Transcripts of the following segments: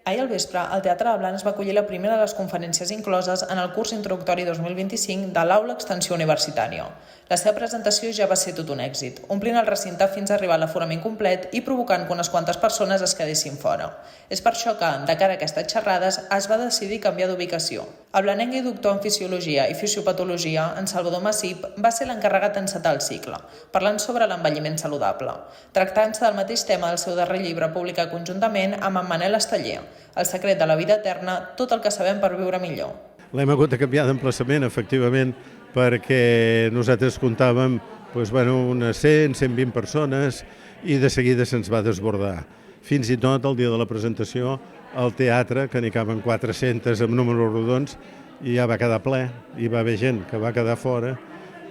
Ahir al vespre, el Teatre de Blanes va acollir la primera de les conferències incloses en el curs introductori 2025 de l'Aula Extensió Universitària. La seva presentació ja va ser tot un èxit, omplint el recinte fins a arribar a l'aforament complet i provocant que unes quantes persones es quedessin fora. És per això que, de cara a aquestes xerrades, es va decidir canviar d'ubicació. El blanenc i doctor en Fisiologia i Fisiopatologia, en Salvador Massip, va ser l'encarregat d'encetar el cicle, parlant sobre l'envelliment saludable, tractant-se del mateix tema del seu darrer llibre publicat conjuntament amb en Manel Esteller, El secret de la vida eterna, tot el que sabem per viure millor. L'hem hagut de canviar d'emplaçament, efectivament, perquè nosaltres comptàvem unes 100-120 persones i de seguida se'ns va desbordar. Fins i tot el dia de la presentació, al teatre, que n'hi caben 400 amb números rodons, i ja va quedar ple, hi va haver gent que va quedar fora,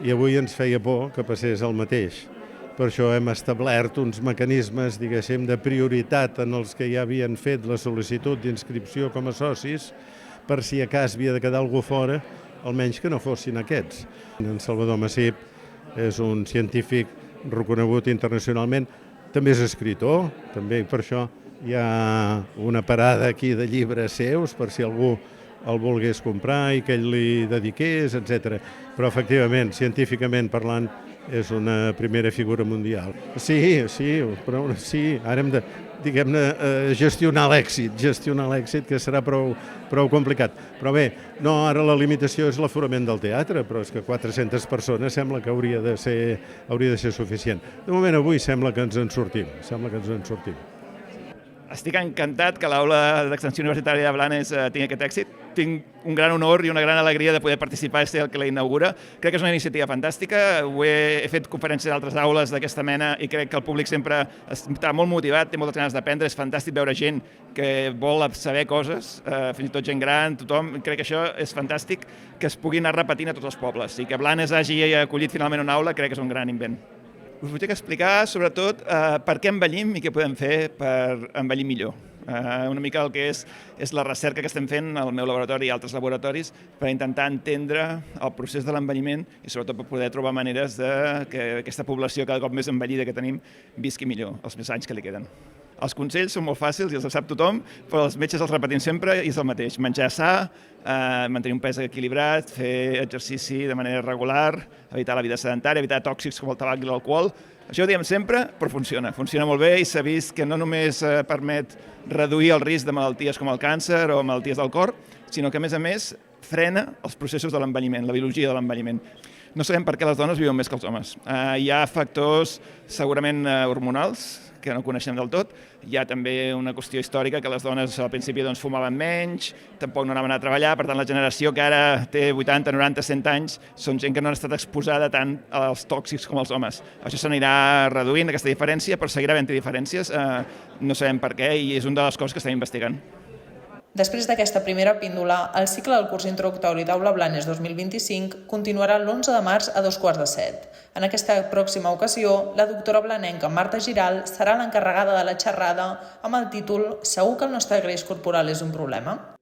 i avui ens feia por que passés el mateix. Per això hem establert uns mecanismes, diguéssim, de prioritat en els que ja havien fet la sol·licitud d'inscripció com a socis, per si a cas havia de quedar algú fora, almenys que no fossin aquests. En Salvador Massip és un científic reconegut internacionalment, també és escriptor, també per això hi ha una parada aquí de llibres seus, per si algú el volgués comprar i que ell li dediqués, etc. Però, efectivament, científicament parlant, és una primera figura mundial. Sí, ara hem de, diguem-ne, gestionar l'èxit, que serà prou complicat. Però bé, no, ara la limitació és l'aforament del teatre, però és que 400 persones sembla que hauria de ser suficient. De moment, avui sembla que ens en sortim, Estic encantat que l'Aula d'Extensió Universitària de Blanes tingui aquest èxit. Tinc un gran honor i una gran alegria de poder participar i ser el que la inaugura. Crec que és una iniciativa fantàstica. He fet conferències a altres aules d'aquesta mena i crec que el públic sempre està molt motivat, té moltes ganes d'aprendre. És fantàstic veure gent que vol saber coses, fins i tot gent gran, tothom. Crec que això és fantàstic, que es pugui anar repetint a tots els pobles. I que Blanes hagi acollit finalment una aula crec que és un gran invent. Us vull explicar, sobretot, per què envellim i què podem fer per envellir millor. Una mica el que és la recerca que estem fent al meu laboratori i altres laboratoris per intentar entendre el procés de l'envelliment i sobretot per poder trobar maneres que aquesta població cada cop més envellida que tenim visqui millor els més anys que li queden. Els consells són molt fàcils i els sap tothom, però els metges els repetim sempre i és el mateix. Menjar sa, mantenir un pes equilibrat, fer exercici de manera regular, evitar la vida sedentària, evitar tòxics com el tabac i l'alcohol. Això ho diem sempre, però funciona. Funciona molt bé i s'ha vist que no només permet reduir el risc de malalties com el càncer o malalties del cor, sinó que, a més, frena els processos de l'envelliment, la biologia de l'envelliment. No sabem per què les dones viuen més que els homes. Hi ha factors segurament hormonals, que no coneixem del tot. Hi ha també una qüestió històrica que les dones al principi fumaven menys, tampoc no anaven a treballar, per tant la generació que ara té 80, 90, 100 anys són gent que no han estat exposada tant als tòxics com els homes. Això s'anirà reduint, aquesta diferència, però seguirà havent-hi diferències, no sabem per què i és una de les coses que estem investigant. Després d'aquesta primera píndola, el cicle del curs introductori d'Aula Blanes 2025 continuarà l'11 de març a 14:15. En aquesta pròxima ocasió, la doctora blanenca Marta Giral serà l'encarregada de la xerrada amb el títol «Segur que el nostre greix corporal és un problema?».